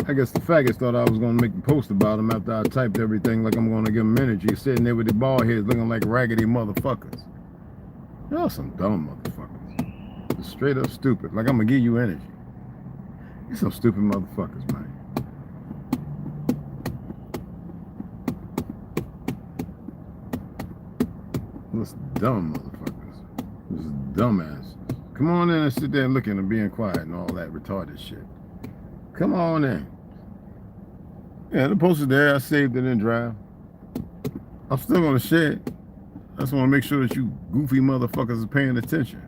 I guess the faggots thought I was going to make a post about them after I typed everything like I'm going to give them energy, sitting there with their bald heads looking like raggedy motherfuckers. Y'all some dumb motherfuckers. Just straight up stupid. Like I'm going to give you energy. You some stupid motherfuckers, man. Those dumb motherfuckers. Those dumbasses. Come on in and sit there looking and being quiet and all that retarded shit. Come on in. Yeah, the post is there. I saved it in Drive. I'm still gonna share it. I just want to make sure that you goofy motherfuckers are paying attention.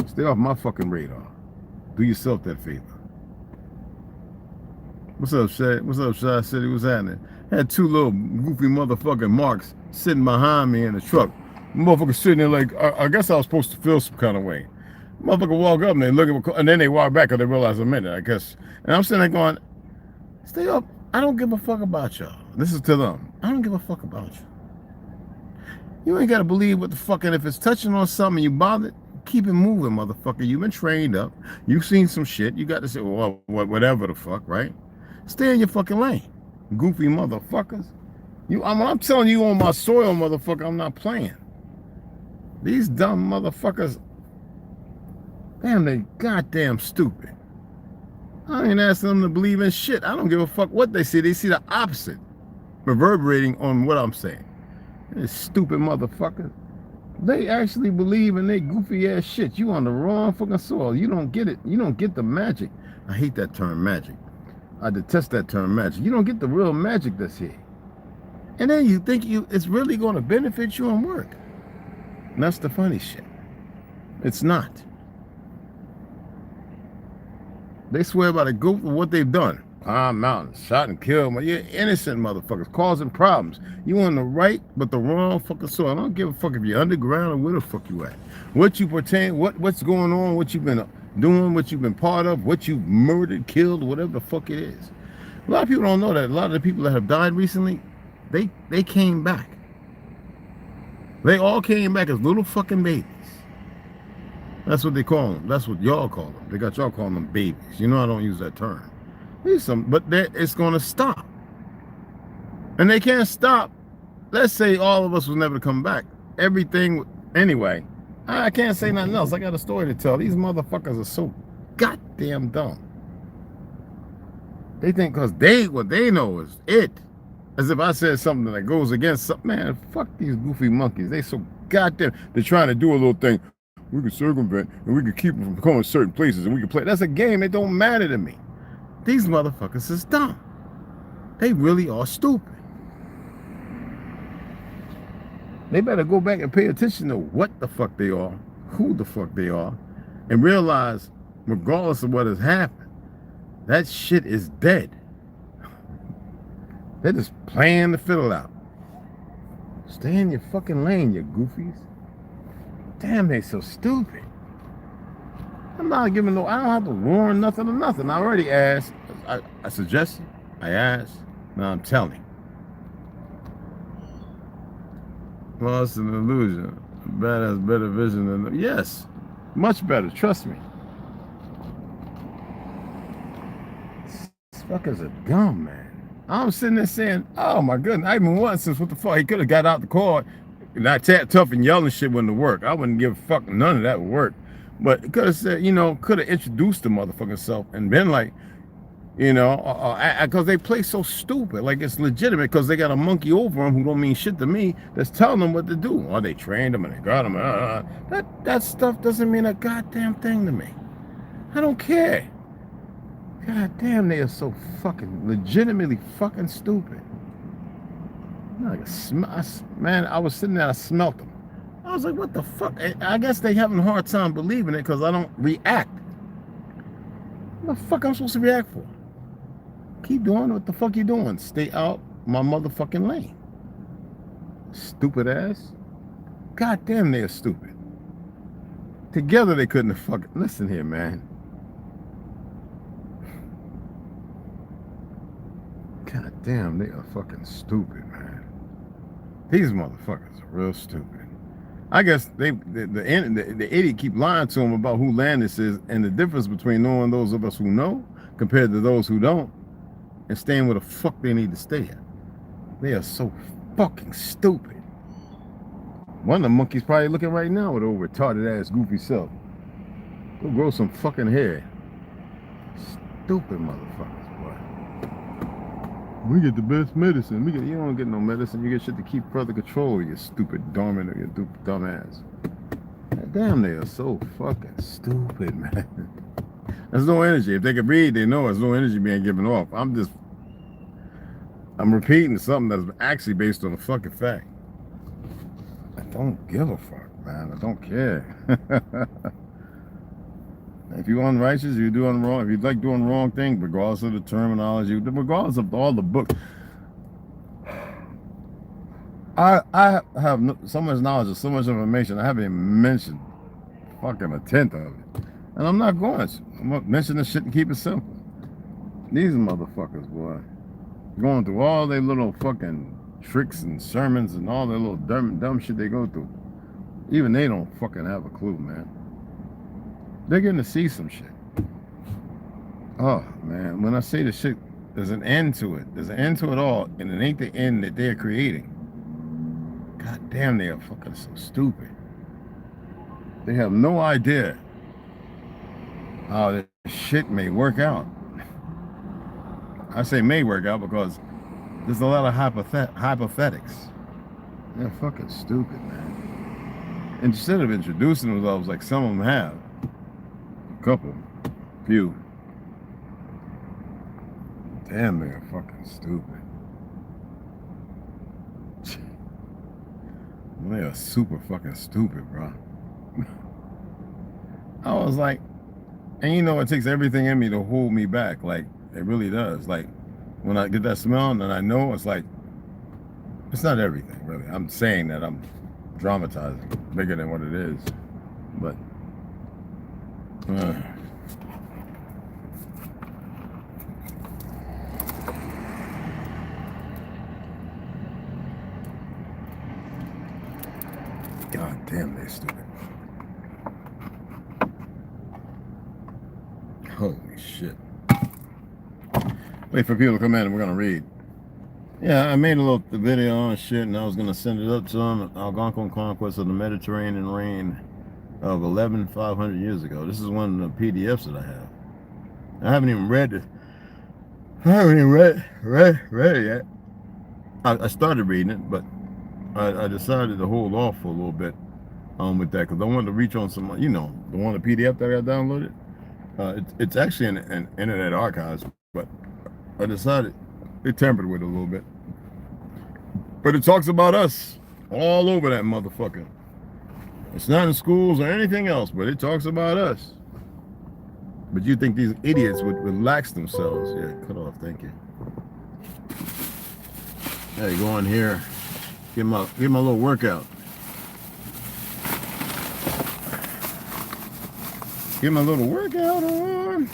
Stay off my fucking radar. Do yourself that favor. What's up, Shay? What's up, Shy City? What's happening? Had two little goofy motherfucking marks sitting behind me in the truck. Motherfucker sitting there like, I guess I was supposed to feel some kind of way. Motherfucker walk up and they look at me, and then they walk back because they realize I'm in it, I guess. And I'm sitting there going, stay up. I don't give a fuck about y'all. This is to them. I don't give a fuck about you. You ain't got to believe what the fuck, and if it's touching on something you bothered, keep it moving, motherfucker. You've been trained up. You've seen some shit. You got to say, well, whatever the fuck, right? Stay in your fucking lane, goofy motherfuckers. I'm telling you on my soil, motherfucker, I'm not playing. These dumb motherfuckers, damn, they goddamn stupid. I ain't asking them to believe in shit. I don't give a fuck what they see. They see the opposite reverberating on what I'm saying. These stupid motherfuckers. They actually believe in their goofy ass shit. You on the wrong fucking soil. You don't get it. You don't get the magic. I hate that term magic. I detest that term magic. You don't get the real magic that's here. And then you think it's really going to benefit you and work. And that's the funny shit. It's not. They swear by the goof of what they've done. Mountain, shot and killed. You're innocent motherfuckers causing problems. You on the right, but the wrong fucking soil. I don't give a fuck if you're underground or where the fuck you at. What you pertain, what's going on, what you've been doing, what you've been part of, what you've murdered, killed, whatever the fuck it is. A lot of people don't know that. A lot of the people that have died recently, they came back. They all came back as little fucking babies. That's what they call them. That's what y'all call them. They got y'all calling them babies. You know I don't use that term. But it's going to stop. And they can't stop. Let's say all of us was never to come back. Everything, anyway, I can't say nothing else. I got a story to tell. These motherfuckers are so goddamn dumb. They think because what they know is it. As if I said something that goes against something. Man, fuck these goofy monkeys. They so goddamn, they're trying to do a little thing. We can circumvent and we can keep them from going certain places and we can play. That's a game. It don't matter to me. These motherfuckers is dumb. They really are stupid. They better go back and pay attention to what the fuck they are, who the fuck they are, and realize, regardless of what has happened, that shit is dead. They're just playing the fiddle out. Stay in your fucking lane, you goofies. Damn, they so stupid. I'm not giving no, I don't have to warn nothing or nothing. I already asked. I suggested. I asked. Now I'm telling. Well, it's an illusion. Bad has better vision than, yes, much better. Trust me. These fuckers are dumb, man. I'm sitting there saying, oh my goodness, I even once since what the fuck, he could have got out the car, not tough and yelling shit wouldn't work. I wouldn't give a fuck, none of that would work. But it could have said, you know, could have introduced the motherfucking self and been like, You know, because they play so stupid, like it's legitimate. Because they got a monkey over them who don't mean shit to me. That's telling them what to do. Or they trained them and they got them. That stuff doesn't mean a goddamn thing to me. I don't care. God damn, they are so fucking legitimately fucking stupid. Like man, I was sitting there, I smelt them. I was like, what the fuck? I guess they having a hard time believing it because I don't react. What the fuck I'm supposed to react for? Keep doing what the fuck you doing. Stay out my motherfucking lane. Stupid ass. God damn, they're stupid. Together they couldn't have fucking... Listen here, man. God damn, they are fucking stupid, man. These motherfuckers are real stupid. I guess the idiot keep lying to them about who Landis is and the difference between knowing those of us who know compared to those who don't and staying where the fuck they need to stay at. They are so fucking stupid. One of the monkeys probably looking right now with old retarded ass goofy self. Go grow some fucking hair. Stupid motherfuckers, boy. We get the best medicine. You don't get no medicine. You get shit to keep further control of your stupid dormant or your dumb ass. God damn, they are so fucking stupid, man. There's no energy. If they could read, they know there's no energy being given off. I'm repeating something that's actually based on a fucking fact. I don't give a fuck, man. I don't care. If you're unrighteous, you're doing wrong. If you like doing the wrong thing, regardless of the terminology, regardless of all the books, I have so much knowledge and so much information. I haven't even mentioned fucking a tenth of it, and I'm not going to. I'm gonna mention this shit and keep it simple. These motherfuckers, boy, going through all their little fucking tricks and sermons and all their little dumb shit they go through. Even they don't fucking have a clue, man. They're getting to see some shit. Oh, man. When I say the shit, there's an end to it. There's an end to it all, and it ain't the end that they're creating. God damn, they are fucking so stupid. They have no idea how this shit may work out. I say may work out because there's a lot of hypothetics. They're fucking stupid, man. Instead of introducing themselves like some of them have, couple, few. Damn, they're fucking stupid. They are super fucking stupid, bro. I was like, and you know, it takes everything in me to hold me back. Like, it really does. Like, when I get that smell and I know, it's like, it's not everything, really. I'm saying that I'm dramatizing bigger than what it is. But God damn, they're stupid. Holy shit. Wait for people to come in and we're gonna read. Yeah, I made a little video on shit and I was gonna send it up to them. Algonquin conquest of the Mediterranean reign of 11,500 years ago. This is one of the PDFs that I have. I haven't even read it. I haven't even read it yet. I started reading it, but I decided to hold off for a little bit with that because I wanted to reach on some, you know, the one the PDF that I got downloaded. It's actually in Internet Archives, but I decided they tampered with it a little bit. But it talks about us all over that motherfucker. It's not in schools or anything else, but it talks about us. But you think these idiots would relax themselves? Yeah, cut off, thank you. Hey, go in here, get my little workout. Get my little workout on.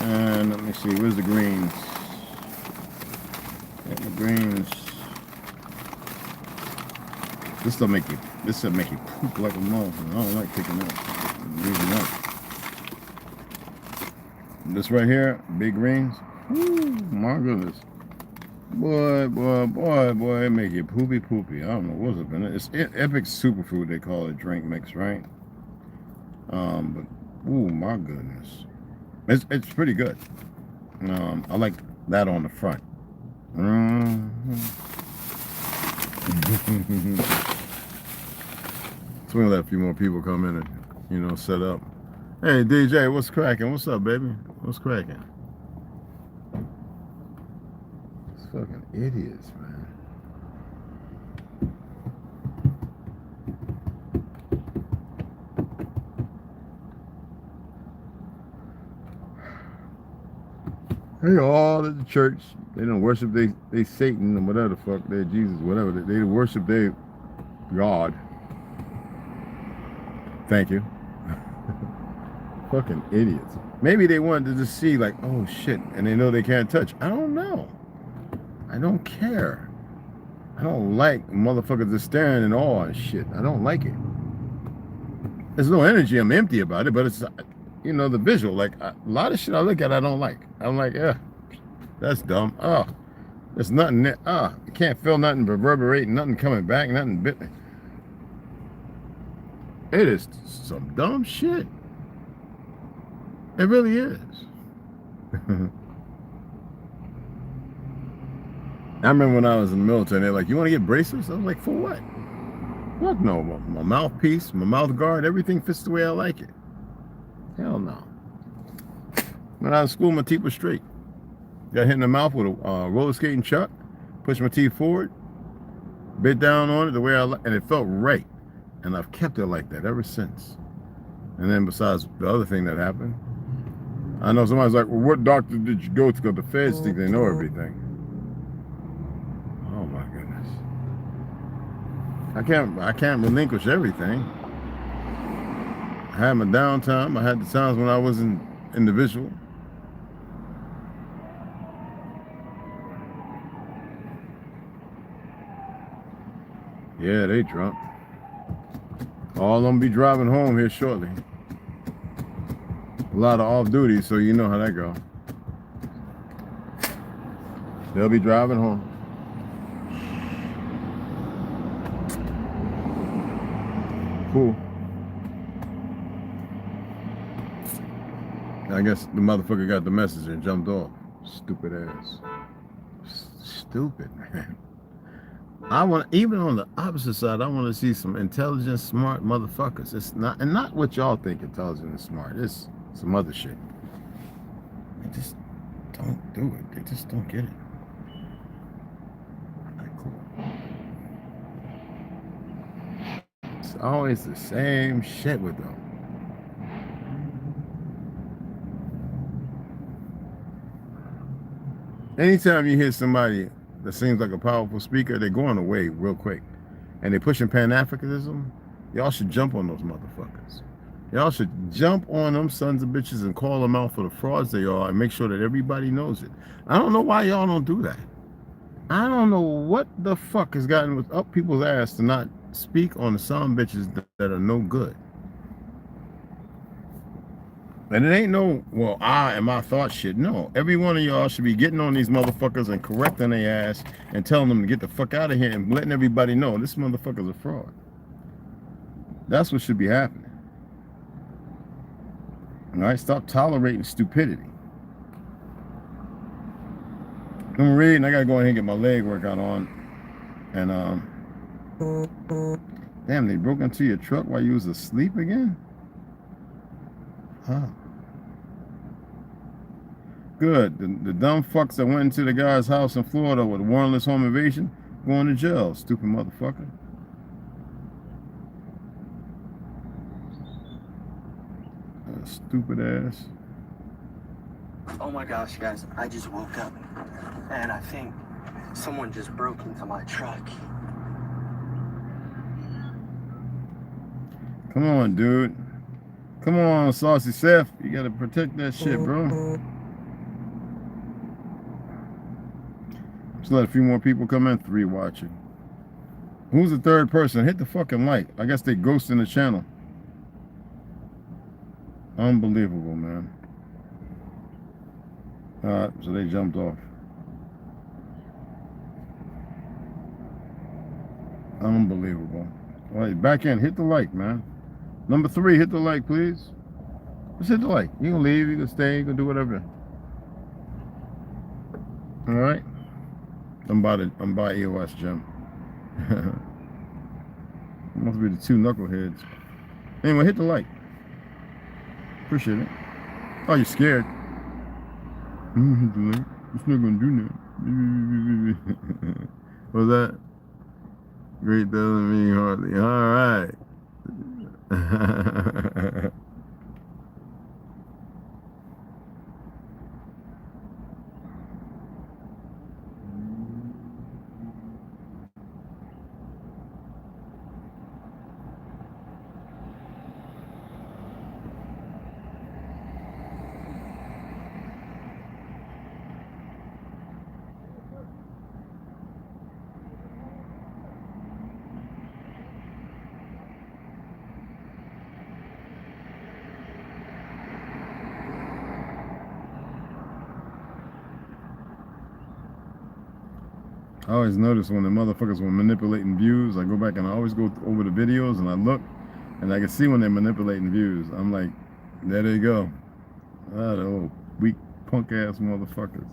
And let me see, where's the greens? Get the greens. This will make you poop like a motherfucker. I don't like picking up. I'm using up. This right here, big greens. Woo, my goodness. Boy, it make you poopy. I don't know what's up in it. It's epic superfood, they call it, drink mix, right? But, ooh, my goodness. It's pretty good. I like that on the front. So we're gonna let a few more people come in and, you know, set up. Hey DJ, what's cracking? What's up, baby? What's cracking? It's fucking idiots, man. They all at the church. They don't worship they Satan or whatever the fuck, they Jesus, whatever. They worship their God. Thank you. Fucking idiots. Maybe they wanted to just see like, oh shit, and they know they can't touch. I don't know. I don't care. I don't like motherfuckers just staring in awe and shit. I don't like it. There's no energy. I'm empty about it, but it's, you know, the visual. Like a lot of shit I look at, I don't like. I'm like, yeah, that's dumb. Oh, there's nothing there. Oh, you can't feel nothing reverberating, nothing coming back, nothing bit. It is some dumb shit. It really is. I remember when I was in the military, they're like, you want to get bracelets? I was like, for what? Fuck no. My mouthpiece, my mouth guard, everything fits the way I like it. Hell no. When I was in school, my teeth were straight. Got hit in the mouth with a roller skating chuck, pushed my teeth forward, bit down on it the way I like, and it felt right. And I've kept it like that ever since. And then besides the other thing that happened, I know somebody's like, well, what doctor did you go to? Because the feds think they know everything. Oh my goodness. I can't relinquish everything. I had my downtime. I had the times when I wasn't individual. Yeah, they drunk. All of them be driving home here shortly. A lot of off duty, so you know how that go. They'll be driving home. Cool. I guess the motherfucker got the message and jumped off. Stupid ass. Stupid, man. I want, even on the opposite side, I want to see some intelligent, smart motherfuckers. It's not, and not what y'all think intelligent and smart. It's some other shit. They just don't do it. They just don't get it. Cool. It's always the same shit with them. Anytime you hear somebody that seems like a powerful speaker, they're going away real quick. And they're pushing Pan-Africanism. Y'all should jump on those motherfuckers. Y'all should jump on them sons of bitches and call them out for the frauds they are and make sure that everybody knows it. I don't know why y'all don't do that. I don't know what the fuck has gotten up people's ass to not speak on the son bitches that are no good. And it ain't no, well, I and my thought shit. No, every one of y'all should be getting on these motherfuckers and correcting their ass and telling them to get the fuck out of here and letting everybody know this motherfucker's a fraud. That's what should be happening. All right, stop tolerating stupidity. I'm reading. I gotta go ahead and get my leg workout on. And damn, they broke into your truck while you was asleep again? Huh. Good. The dumb fucks that went into the guy's house in Florida with a warrantless home invasion going to jail. Stupid motherfucker. Stupid ass. Oh my gosh, guys, I just woke up and I think someone just broke into my truck. Come on, dude. Come on, Saucy Seth. You gotta protect that shit, bro. Just let a few more people come in. 3 watching. Who's the third person? Hit the fucking like. I guess they ghosting the channel. Unbelievable, man. Alright, so they jumped off. Unbelievable. All right, back in. Hit the like, man. Number 3, hit the like, please. Just hit the like. You can leave, you can stay, you can do whatever. All right. I'm by EOS, Jim. Must be the two knuckleheads. Anyway, hit the like. Appreciate it. Oh, you're scared. Hit the like. It's not gonna do that. What's that? Great doesn't mean hardly. All right. I always notice when the motherfuckers were manipulating views, I go back and I always go over the videos and I look and I can see when they're manipulating views. I'm like, there they go. Ah, the old weak punk ass motherfuckers.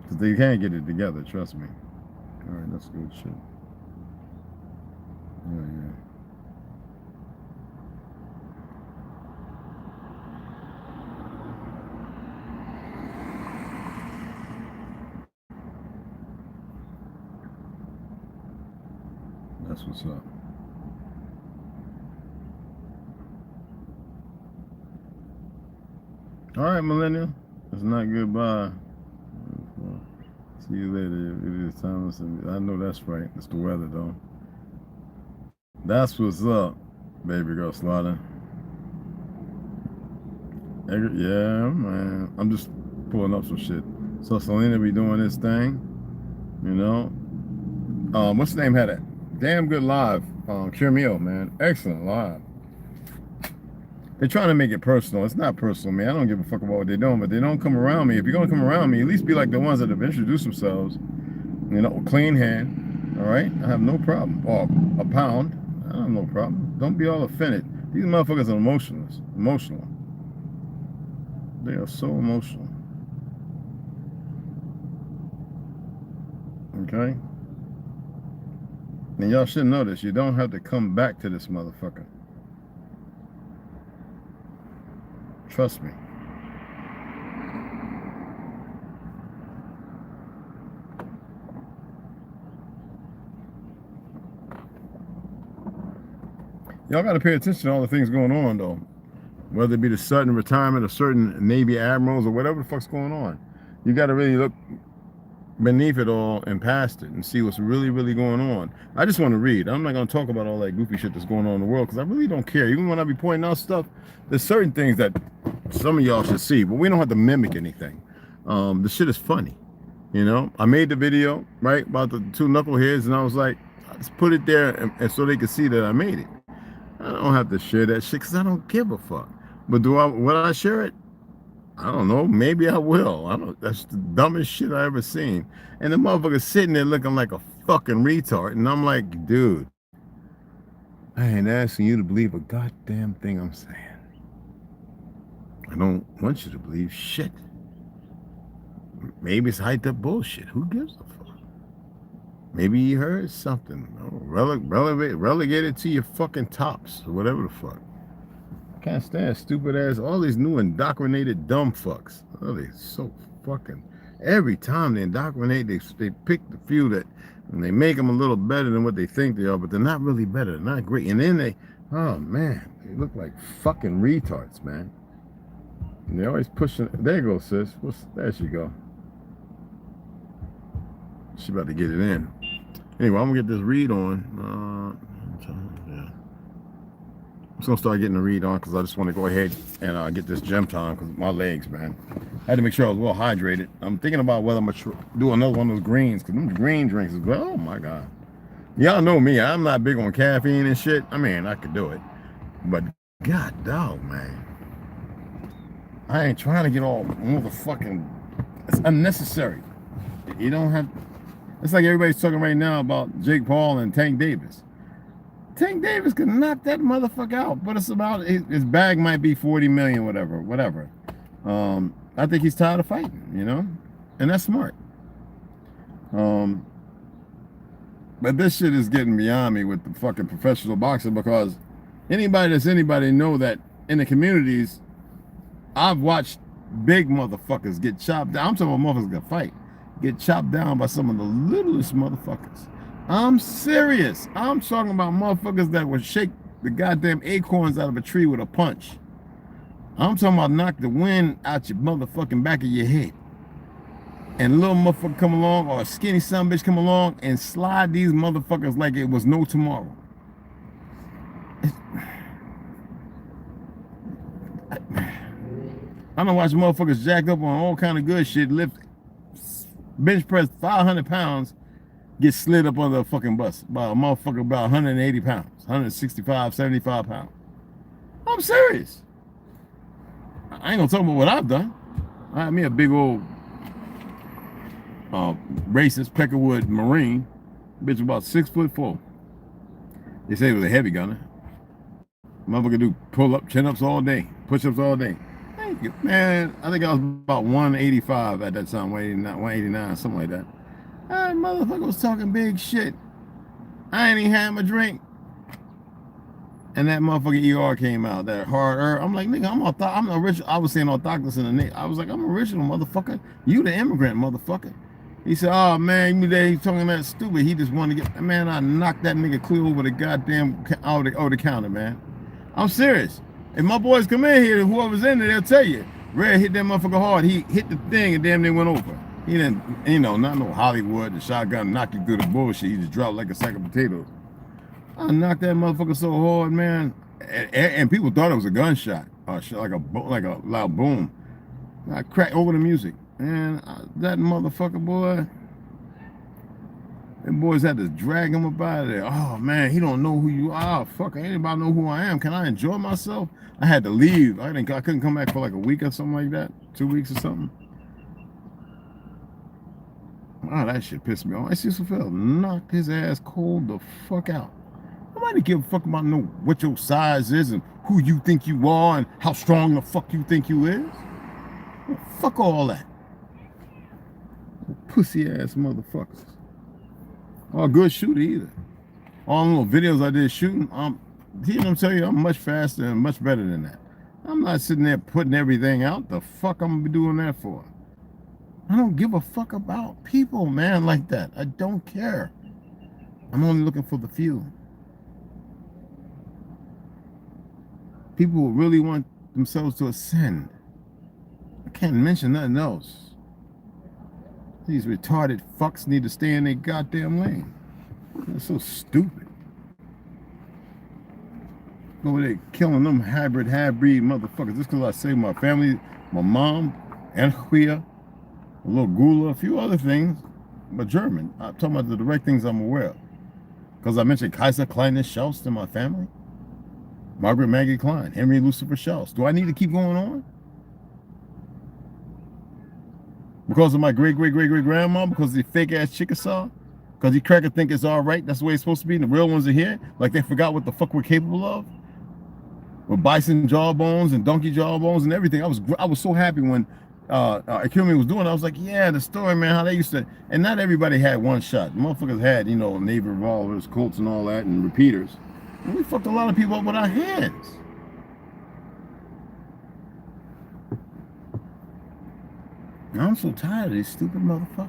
Because they can't get it together, trust me. Alright, that's good shit. Yeah. That's what's up. All right, millennial. It's not goodbye. See you later. It is Thomas. I know that's right. It's the weather, though. That's what's up, baby girl Slaughter. Yeah, man. I'm just pulling up some shit. So Selena be doing this thing, you know. What's the name had it? Damn good live. Cure Meal, man. Excellent live. They're trying to make it personal. It's not personal, man. I don't give a fuck about what they're doing, but they don't come around me. If you're gonna come around me, at least be like the ones that have introduced themselves. You know, clean hand. All right, I have no problem. Or a pound. I have no problem. Don't be all offended. These motherfuckers are emotional. They are so emotional. Okay? And y'all should know this. You don't have to come back to this motherfucker. Trust me. Y'all got to pay attention to all the things going on, though. Whether it be the sudden retirement of certain Navy admirals or whatever the fuck's going on. You got to really look beneath it all and past it and see what's really, really going on. I just want to read. I'm not going to talk about all that goofy shit that's going on in the world because I really don't care. Even when I be pointing out stuff, there's certain things that some of y'all should see, but we don't have to mimic anything. The shit is funny. You know, I made the video, right, about the two knuckleheads, and I was like, let's put it there and so they can see that I made it. I don't have to share that shit because I don't give a fuck. But would I share it? I don't know. Maybe I will. I don't. That's the dumbest shit I ever seen. And the motherfucker's sitting there looking like a fucking retard. And I'm like, dude, I ain't asking you to believe a goddamn thing I'm saying. I don't want you to believe shit. Maybe it's hyped up bullshit. Who gives a fuck? Maybe you heard something. Relegated to your fucking tops or whatever the fuck. Can't stand stupid ass, all these new indoctrinated dumb fucks. Oh, they so fucking, every time they indoctrinate, they pick the few that, and they make them a little better than what they think they are, but they're not really better, they're not great. And then they, oh man, they look like fucking retards, man. And they always pushing, there you go, sis. There she go. She about to get it in. Anyway, I'm gonna get this read on. Yeah. I'm gonna start getting the read on because I just want to go ahead and get this gem time because my legs, man. I had to make sure I was well hydrated. I'm thinking about whether I'm gonna do another one of those greens because them green drinks is well. Oh my god, y'all know me. I'm not big on caffeine and shit. I mean, I could do it, but god dog, man, I ain't trying to get all motherfucking. It's unnecessary. You don't have. It's like everybody's talking right now about Jake Paul and Tank Davis. Tank Davis could knock that motherfucker out, but it's about his bag might be 40 million, whatever. I think he's tired of fighting, you know, and that's smart. But this shit is getting beyond me with the fucking professional boxing, because anybody know that in the communities, I've watched big motherfuckers get chopped down. I'm talking about motherfuckers that fight, get chopped down by some of the littlest motherfuckers. I'm serious. I'm talking about motherfuckers that would shake the goddamn acorns out of a tree with a punch. I'm talking about knock the wind out your motherfucking back of your head. And a little motherfucker come along, or a skinny son bitch come along and slide these motherfuckers like it was no tomorrow. I done watch motherfuckers jacked up on all kind of good shit, lift, bench press 500 pounds, get slid up on the fucking bus by a motherfucker about 180 pounds, 165, 75 pounds. I'm serious. I ain't gonna talk about what I've done. I had me a big old racist Peckerwood Marine, bitch about 6'4". They say he was a heavy gunner. Motherfucker do pull-up, chin-ups all day, push-ups all day. Thank you, man. I think I was about 185 at that time, 189, something like that. That motherfucker was talking big shit. I ain't even had my drink. And that motherfucking ER came out, that hard. I'm like, nigga, I'm original. I was saying orthodox in the name. I was like, I'm original, motherfucker. You the immigrant, motherfucker. He said, oh man, he's talking that stupid. He just wanted to get, man, I knocked that nigga clear over the goddamn over the counter, man. I'm serious. If my boys come in here, whoever's in there, they'll tell you. Red hit that motherfucker hard. He hit the thing and damn near went over. He didn't, you know, not no Hollywood, the shotgun knock you through the bullshit. He just dropped like a sack of potatoes. I knocked that motherfucker so hard, man. And people thought it was a gunshot, like a loud boom. I cracked over the music. And that motherfucker, boy, them boys had to drag him up out of there. Oh man, he don't know who you are. Fuck, anybody know who I am? Can I enjoy myself? I had to leave. I couldn't come back for like a week or something like that, 2 weeks or something. Wow, that shit pissed me off. I see Phil knocked his ass cold the fuck out. Nobody give a fuck about what your size is and who you think you are and how strong the fuck you think you is. Well, fuck all that. Pussy ass motherfuckers. Or a good shooter either. All the little videos I did shooting, I'm telling you, I'm much faster and much better than that. I'm not sitting there putting everything out. The fuck I'm gonna be doing that for? I don't give a fuck about people, man, like that. I don't care. I'm only looking for the few. People who really want themselves to ascend. I can't mention nothing else. These retarded fucks need to stay in their goddamn lane. They're so stupid. Over there killing them half-breed motherfuckers just because I saved my family, my mom, and Huia, a little Gula, a few other things, but German. I'm talking about the direct things I'm aware of. Because I mentioned Kaiser Klein Schaust in my family. Margaret Maggie Klein, Henry Lucifer Schaust. Do I need to keep going on? Because of my great-great-great-great-grandma? Because of the fake-ass Chickasaw? Because you cracker think it's all right? That's the way it's supposed to be? And the real ones are here? Like they forgot what the fuck we're capable of? With bison jawbones and donkey jawbones and everything. I was so happy when Akumi was doing it. I was like, yeah, the story, man, how they used to. And not everybody had one shot. Motherfuckers had, you know, Navy revolvers, Colts and all that, and repeaters. And we fucked a lot of people up with our hands. Now I'm so tired of these stupid motherfuckers.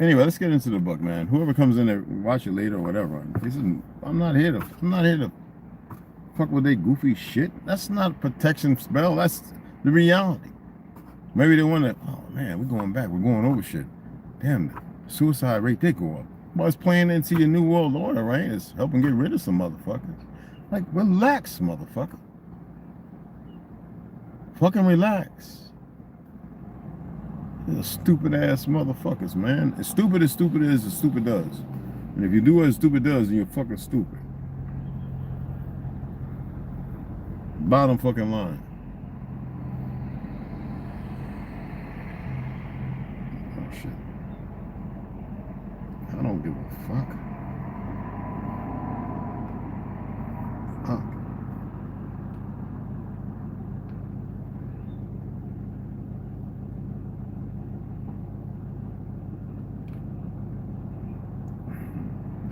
Anyway, let's get into the book, man. Whoever comes in there, watch it later or whatever. I'm not here to fuck with their goofy shit. That's not a protection spell. That's the reality. Maybe they want to. Oh man, we're going back. We're going over shit. Damn, the suicide rate did go up. Well, it's playing into your new world order, right? It's helping get rid of some motherfuckers. Like, relax, motherfucker. Fucking relax. They're stupid ass motherfuckers, man. As stupid is, as stupid does. And if you do what a stupid does, then you're fucking stupid. Bottom fucking line. Oh shit. I don't don't give a fuck. Huh.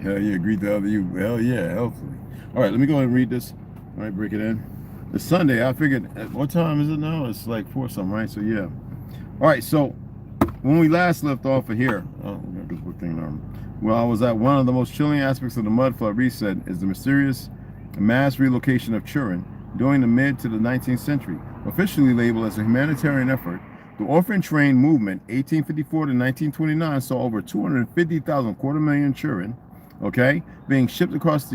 Hell yeah, greet the other you. Hell yeah, hopefully. All right, let me go ahead and read this. All right, break it in. It's Sunday. I figured, what time is it now? It's like 4 something, right? So yeah. All right, so when we last left off of here, this book thing, well, I was at one of the most chilling aspects of the mud flood reset is the mysterious mass relocation of children during the mid to the 19th century. Officially labeled as a humanitarian effort, the orphan train movement, 1854 to 1929, saw over 250,000 quarter-million children, okay, being shipped across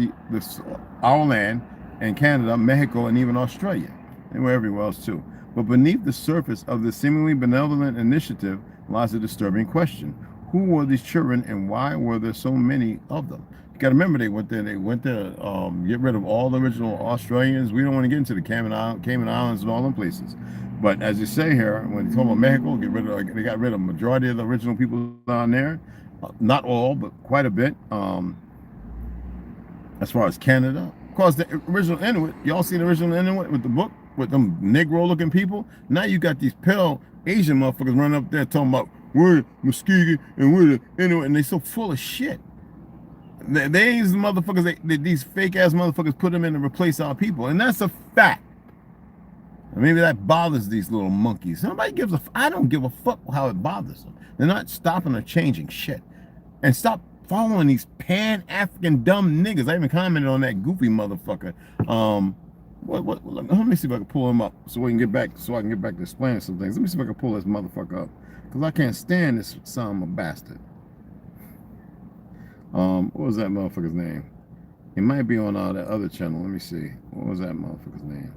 our land and Canada, Mexico, and even Australia, and everywhere else too. But beneath the surface of this seemingly benevolent initiative lies a disturbing question. Who were these children and why were there so many of them? You got to remember they went there get rid of all the original Australians. We don't want to get into the Cayman Islands and all them places. But as you say here, when you talk about Mexico, they got rid of the majority of the original people down there. Not all, but quite a bit. As far as Canada. Of course, the original Inuit, y'all see the original Inuit with the book? With them Negro-looking people? Now you got these pale Asian motherfuckers running up there talking about we're the Muskegon and we're the Inuit, and they so full of shit. They ain't the motherfuckers, these fake-ass motherfuckers put them in to replace our people, and that's a fact. And maybe that bothers these little monkeys. I don't give a fuck how it bothers them. They're not stopping or changing shit. And stop following these Pan-African dumb niggas. I even commented on that goofy motherfucker. Let me see if I can pull him up so I can get back to explaining some things. Let me see if I can pull this motherfucker up. Because I can't stand this son of a bastard. What was that motherfucker's name? He might be on that other channel. Let me see. What was that motherfucker's name?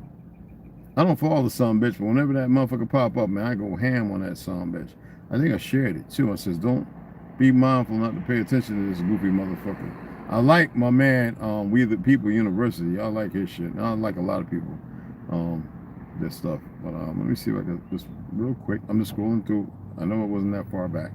I don't follow the son bitch, but whenever that motherfucker pop up, man, I go ham on that son bitch. I think I shared it too. It says, don't be mindful not to pay attention to this goofy motherfucker. I like my man, We the People University. I like his shit. I like a lot of people, this stuff. But let me see if I can just real quick. I'm just scrolling through. I know it wasn't that far back.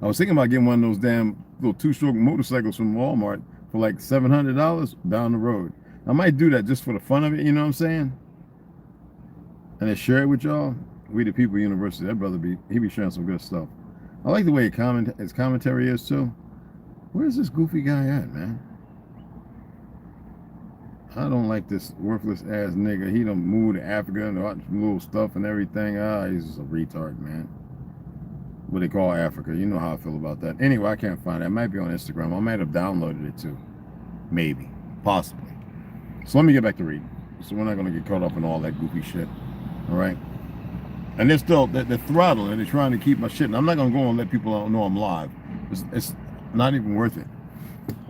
I was thinking about getting one of those damn little two-stroke motorcycles from Walmart for like $700 down the road. I might do that just for the fun of it, you know what I'm saying? And then share it with y'all. We the People University. That brother he be sharing some good stuff. I like the way his commentary is too. Where's this goofy guy at, man? I don't like this worthless ass nigga. He done moved to Africa and watch little stuff and everything. He's just a retard, man. What they call Africa. You know how I feel about that. Anyway, I can't find it. It might be on Instagram. I might have downloaded it too. Maybe. Possibly. So let me get back to reading. So we're not going to get caught up in all that goofy shit. All right? And they're throttling and they're trying to keep my shit. And I'm not going to go and let people know I'm live. It's not even worth it.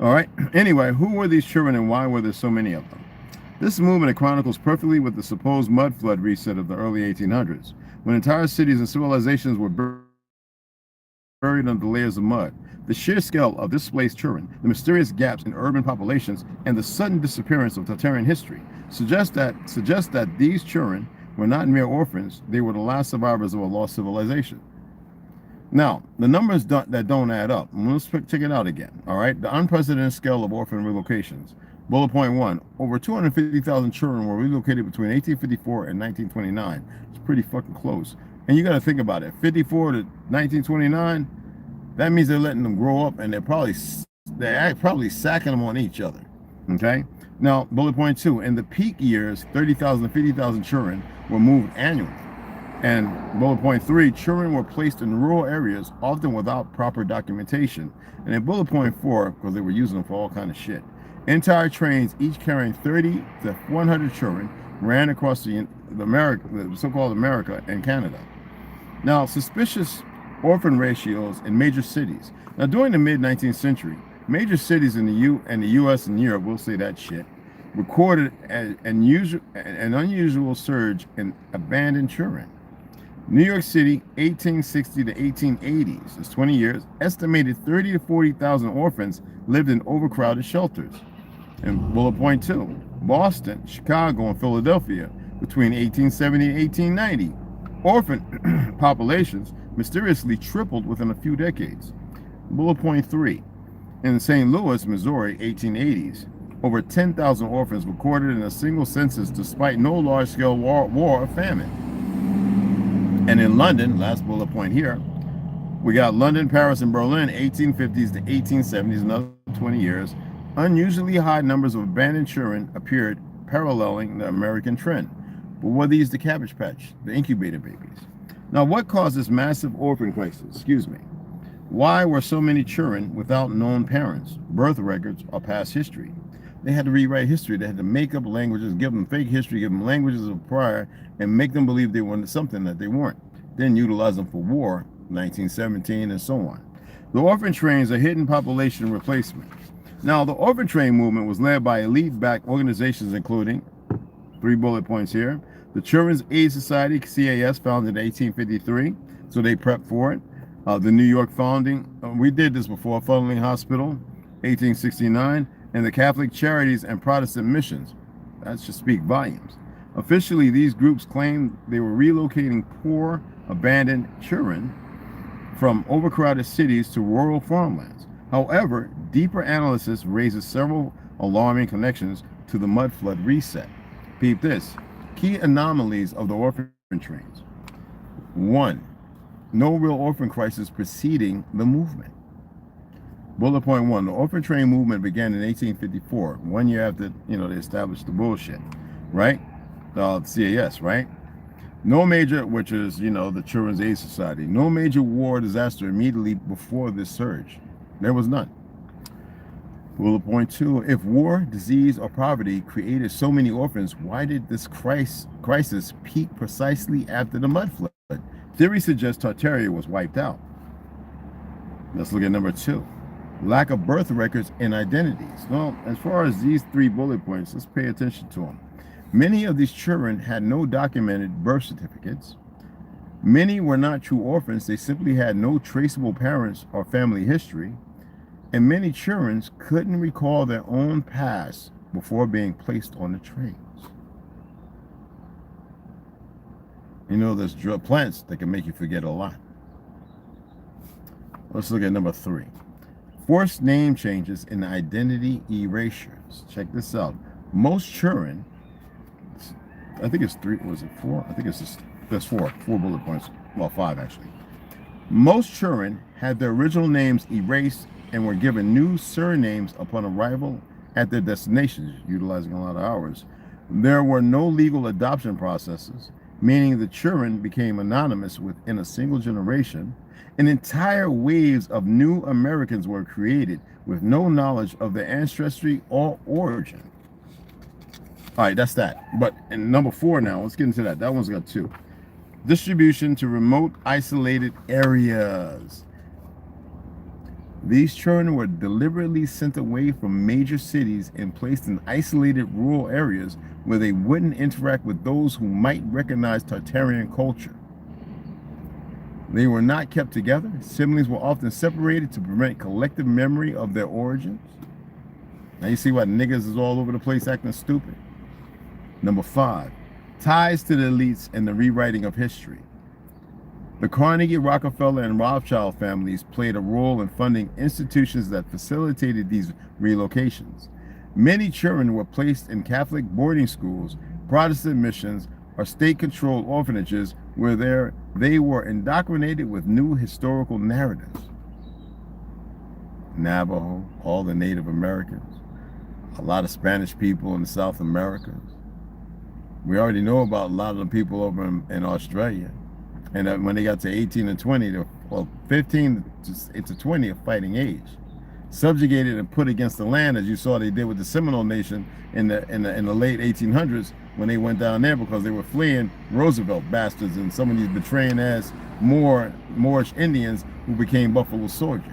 All right? Anyway, who were these children and why were there so many of them? This movement chronicles perfectly with the supposed mud flood reset of the early 1800s, when entire cities and civilizations were buried under layers of mud. The sheer scale of displaced children, the mysterious gaps in urban populations, and the sudden disappearance of Tartarian history suggest that these children were not mere orphans. They were the last survivors of a lost civilization. Now, the numbers that don't add up. Let's check it out again. All right, the unprecedented scale of orphan relocations. Bullet point 1: over 250,000 children were relocated between 1854 and 1929. It's pretty fucking close. And you got to think about it. 54 to 1929. That means they're letting them grow up, and they're probably sacking them on each other. Okay. Now, bullet point 2: in the peak years, 30,000 to 50,000 children were moved annually. And bullet point 3: children were placed in rural areas, often without proper documentation. And in bullet point 4, because they were using them for all kind of shit, entire trains, each carrying 30 to 100 children, ran across the so-called America and Canada. Now, suspicious orphan ratios in major cities. Now, during the mid-19th century, major cities in the U.S. and Europe, we'll say that shit, recorded an unusual surge in abandoned children. New York City, 1860 to 1880s, that's 20 years, estimated 30 to 40,000 orphans lived in overcrowded shelters. And bullet point 2, Boston, Chicago, and Philadelphia, between 1870 and 1890, orphan populations mysteriously tripled within a few decades. Bullet point 3. In St. Louis, Missouri, 1880s, over 10,000 orphans recorded in a single census despite no large-scale war or famine. And in London, last bullet point here, we got London, Paris, and Berlin, 1850s to 1870s, another 20 years. Unusually high numbers of abandoned children appeared, paralleling the American trend. But were these the Cabbage Patch, the incubator babies? Now, what caused this massive orphan crisis? Excuse me. Why were so many children without known parents, birth records, or past history? They had to rewrite history. They had to make up languages, give them fake history, give them languages of prior, and make them believe they were something that they weren't. Then utilize them for war, 1917, and so on. The orphan trains are hidden population replacement. Now, the orphan train movement was led by elite-backed organizations, including 3 bullet points here. The Children's Aid Society, CAS, founded in 1853, so they prepped for it. The New York founding, we did this before, Funneling Hospital, 1869, and the Catholic Charities and Protestant Missions. That should speak volumes. Officially, these groups claimed they were relocating poor, abandoned children from overcrowded cities to rural farmlands. However, deeper analysis raises several alarming connections to the mud flood reset. Peep this. Key anomalies of the orphan trains. 1. No real orphan crisis preceding the movement. Bullet point 1. The orphan train movement began in 1854, 1 year after, they established the bullshit, right? The CAS, right? No major, which is, the Children's Aid Society, no major war disaster immediately before this surge. There was none. Bullet point 2. If war, disease, or poverty created so many orphans, why did this crisis peak precisely after the mud flood? Theory suggests Tartaria was wiped out. Let's look at number 2. Lack of birth records and identities. Well, as far as these 3 bullet points, let's pay attention to them. Many of these children had no documented birth certificates. Many were not true orphans. They simply had no traceable parents or family history. And many children couldn't recall their own past before being placed on the trains. There's drug plants that can make you forget a lot. Let's look at number 3. Forced name changes and identity erasures. Check this out. Most children, I think it's 3, was it 4? I think that's 4 bullet points. Well, 5 actually. Most children had their original names erased and were given new surnames upon arrival at their destinations, utilizing a lot of hours. There were no legal adoption processes, meaning the children became anonymous within a single generation. And entire waves of new Americans were created with no knowledge of their ancestry or origin. All right, that's that. But in number 4 now, let's get into that. That one's got 2. Distribution to remote, isolated areas. These children were deliberately sent away from major cities and placed in isolated rural areas where they wouldn't interact with those who might recognize Tartarian culture. They were not kept together. Siblings were often separated to prevent collective memory of their origins. Now you see why niggas is all over the place acting stupid. Number 5, ties to the elites and the rewriting of history. The Carnegie, Rockefeller, and Rothschild families played a role in funding institutions that facilitated these relocations. Many children were placed in Catholic boarding schools, Protestant missions, or state-controlled orphanages where they were indoctrinated with new historical narratives. Navajo, all the Native Americans, a lot of Spanish people in the South Americas. We already know about a lot of the people over in Australia. And when they got to 18 and 20, 15 to 20 of fighting age, subjugated and put against the land, as you saw they did with the Seminole Nation in the late 1800s when they went down there because they were fleeing Roosevelt bastards and some of these betraying ass Moorish Indians who became Buffalo soldiers.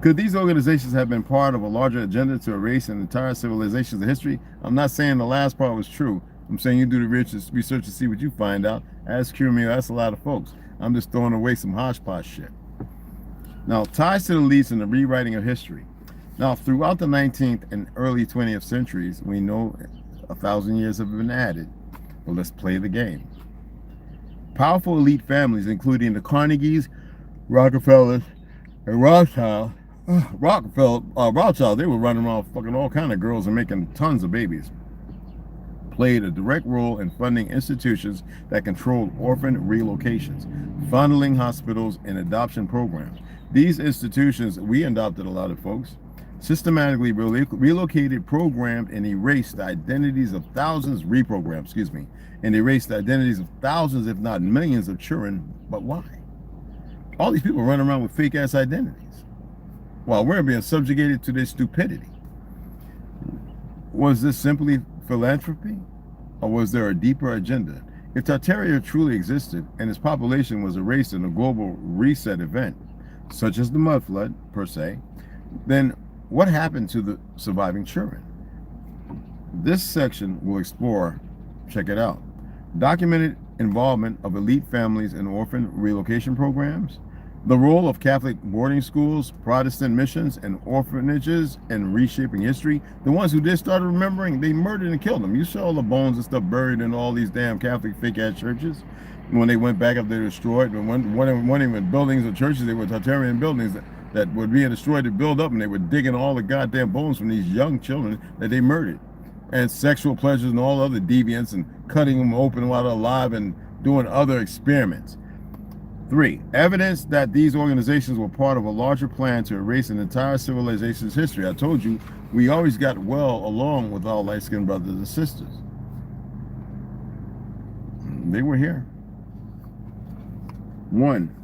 Could these organizations have been part of a larger agenda to erase an entire civilization's history? I'm not saying the last part was true. I'm saying you do the research to see what you find out. Ask me, that's a lot of folks. I'm just throwing away some hodgepodge shit. Now, ties to the elites and the rewriting of history. Now, throughout the 19th and early 20th centuries, we know 1,000 years have been added. Well, let's play the game. Powerful elite families, including the Carnegies, Rockefellers, and Rothschild, they were running around fucking all kind of girls and making tons of babies, played a direct role in funding institutions that controlled orphan relocations, funneling hospitals, and adoption programs. These institutions, we adopted a lot of folks, systematically relocated, programmed, and erased the identities of thousands, and erased the identities of thousands, if not millions, of children. But why? All these people running around with fake-ass identities while we're being subjugated to their stupidity. Was this simply philanthropy, or was there a deeper agenda? If Tartaria truly existed and its population was erased in a global reset event, such as the mud flood, per se, then what happened to the surviving children? This section will explore, check it out, documented involvement of elite families in orphan relocation programs, the role of Catholic boarding schools, Protestant missions, and orphanages in reshaping history. The ones who did start remembering, they murdered and killed them. You saw all the bones and stuff buried in all these damn Catholic fake-ass churches. When they went back up, they were destroyed. But one even buildings or churches, they were Tartarian buildings that were being destroyed to build up, and they were digging all the goddamn bones from these young children that they murdered. And sexual pleasures and all other deviants, and cutting them open while they're alive and doing other experiments. 3, evidence that these organizations were part of a larger plan to erase an entire civilization's history. I told you, we always got well along with our light-skinned brothers and sisters. They were here. 1,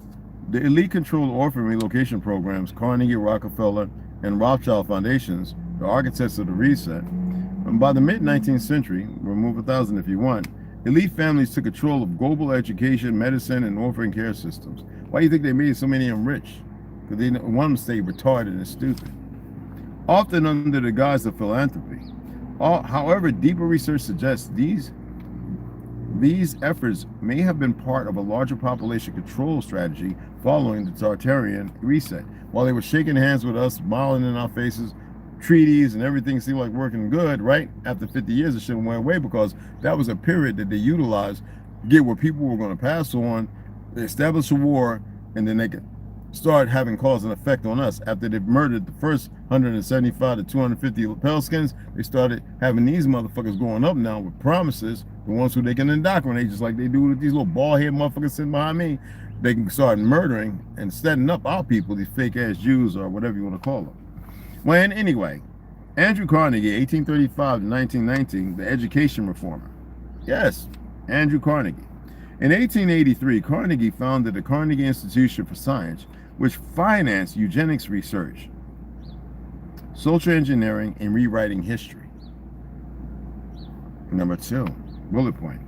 the elite-controlled orphan relocation programs, Carnegie, Rockefeller, and Rothschild foundations, the architects of the reset. And by the mid-19th century, remove 1,000 if you want, elite families took control of global education, medicine, and orphan care systems. Why do you think they made so many of them rich? Because they want them to stay retarded and stupid. Often under the guise of philanthropy. However, deeper research suggests these efforts may have been part of a larger population control strategy following the Tartarian reset. While they were shaking hands with us, smiling in our faces, treaties and everything seemed like working good, right? After 50 years, it shit went away because that was a period that they utilized to get where people were going to pass on, they establish a war, and then they could start having cause and effect on us. After they murdered the first 175 to 250 Paleskins, they started having these motherfuckers going up now with promises, the ones who they can indoctrinate, just like they do with these little bald-head motherfuckers sitting behind me. They can start murdering and setting up our people, these fake-ass Jews or whatever you want to call them. Well, anyway, Andrew Carnegie, 1835 to 1919, the education reformer. Yes, Andrew Carnegie. In 1883, Carnegie founded the Carnegie Institution for Science, which financed eugenics research, social engineering, and rewriting history. Number 2, bullet point.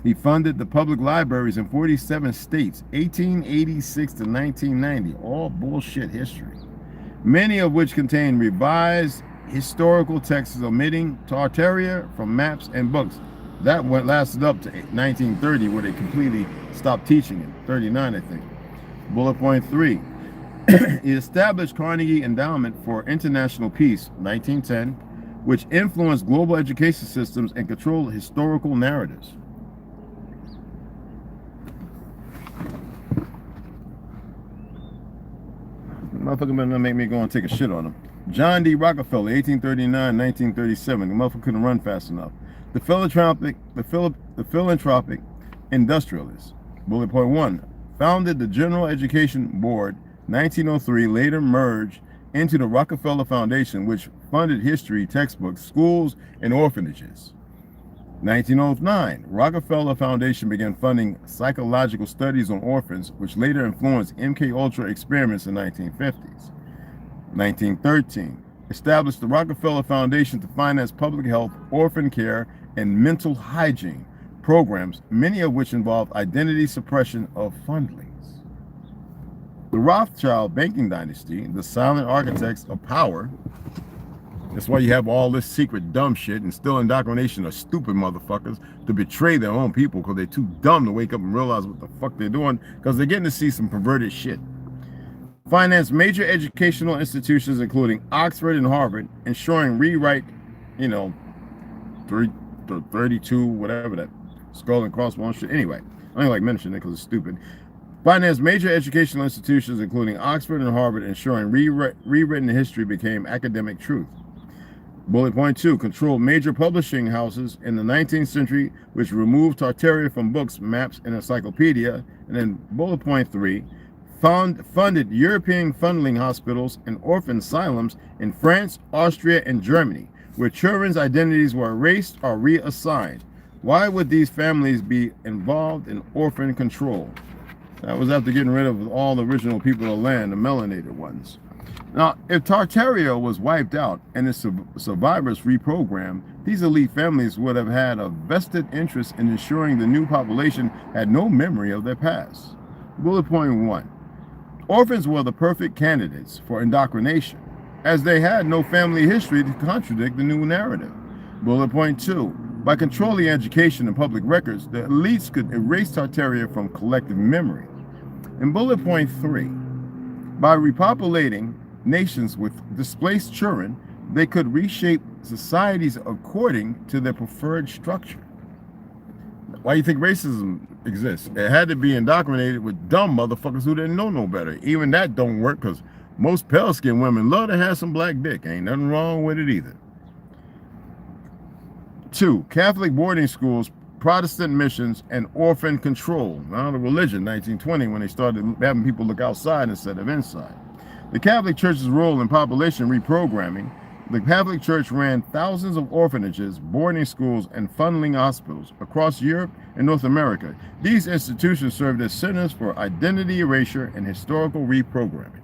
He funded the public libraries in 47 states, 1886 to 1990, all bullshit history. Many of which contain revised historical texts omitting Tartaria from maps and books. That lasted up to 1930, where they completely stopped teaching it. 39, I think. Bullet point 3. He established Carnegie Endowment for International Peace, 1910, which influenced global education systems and controlled historical narratives. Motherfucker better not make me go and take a shit on him. John D. Rockefeller, 1839-1937. The motherfucker couldn't run fast enough. The philanthropic industrialist. Bullet point 1. Founded the General Education Board, 1903. Later merged into the Rockefeller Foundation, which funded history textbooks, schools, and orphanages. 1909, Rockefeller Foundation began funding psychological studies on orphans, which later influenced MK-Ultra experiments in the 1950s. 1913, established the Rockefeller Foundation to finance public health, orphan care, and mental hygiene programs, many of which involved identity suppression of fundlings. The Rothschild banking dynasty, the silent architects of power. That's why you have all this secret dumb shit and still indoctrination of stupid motherfuckers to betray their own people because they're too dumb to wake up and realize what the fuck they're doing because they're getting to see some perverted shit. Finance major educational institutions including Oxford and Harvard, ensuring rewrite, 32, whatever that, skull and crossbones shit. Anyway, I don't like mentioning it because it's stupid. Financed major educational institutions, including Oxford and Harvard, ensuring rewritten history became academic truth. Bullet point 2, controlled major publishing houses in the 19th century, which removed Tartaria from books, maps, and encyclopedia. And then bullet point 3, funded European funding hospitals and orphan asylums in France, Austria, and Germany, where children's identities were erased or reassigned. Why would these families be involved in orphan control? That was after getting rid of all the original people of the land, the melanated ones. Now, if Tartaria was wiped out and its survivors reprogrammed, these elite families would have had a vested interest in ensuring the new population had no memory of their past. Bullet point 1. Orphans were the perfect candidates for indoctrination, as they had no family history to contradict the new narrative. Bullet point 2. By controlling education and public records, the elites could erase Tartaria from collective memory. In bullet point 3, by repopulating nations with displaced children, they could reshape societies according to their preferred structure. Why do you think racism exists? It had to be indoctrinated with dumb motherfuckers who didn't know no better. Even that don't work because most pale-skinned women love to have some black dick. Ain't nothing wrong with it either. 2. Catholic boarding schools, Protestant missions, and orphan control. Now the religion, 1920, when they started having people look outside instead of inside. The Catholic Church's role in population reprogramming. The Catholic Church ran thousands of orphanages, boarding schools, and funneling hospitals across Europe and North America. These institutions served as centers for identity erasure and historical reprogramming.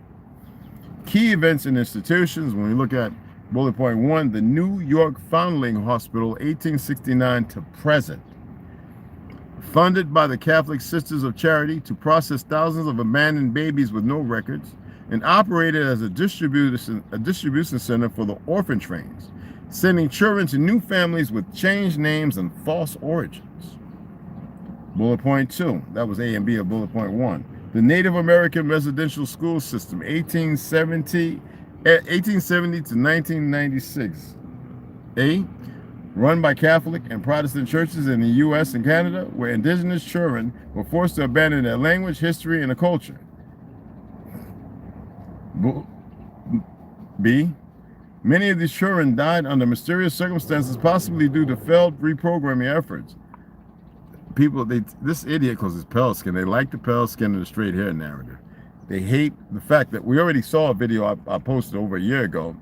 Key events and institutions, when we look at bullet point 1, the New York Foundling Hospital, 1869 to present. Funded by the Catholic Sisters of Charity to process thousands of abandoned babies with no records, and operated as a distribution center for the orphan trains, sending children to new families with changed names and false origins. Bullet point 2, that was A and B of bullet point 1. The Native American Residential School System, 1870 to 1996. A, run by Catholic and Protestant churches in the U.S. and Canada, where indigenous children were forced to abandon their language, history, and culture. B, many of these children died under mysterious circumstances, possibly due to failed reprogramming efforts. People, this idiot, because it's pale skin, they like the pale skin and the straight hair narrative. They hate the fact that we already saw a video I posted over a year ago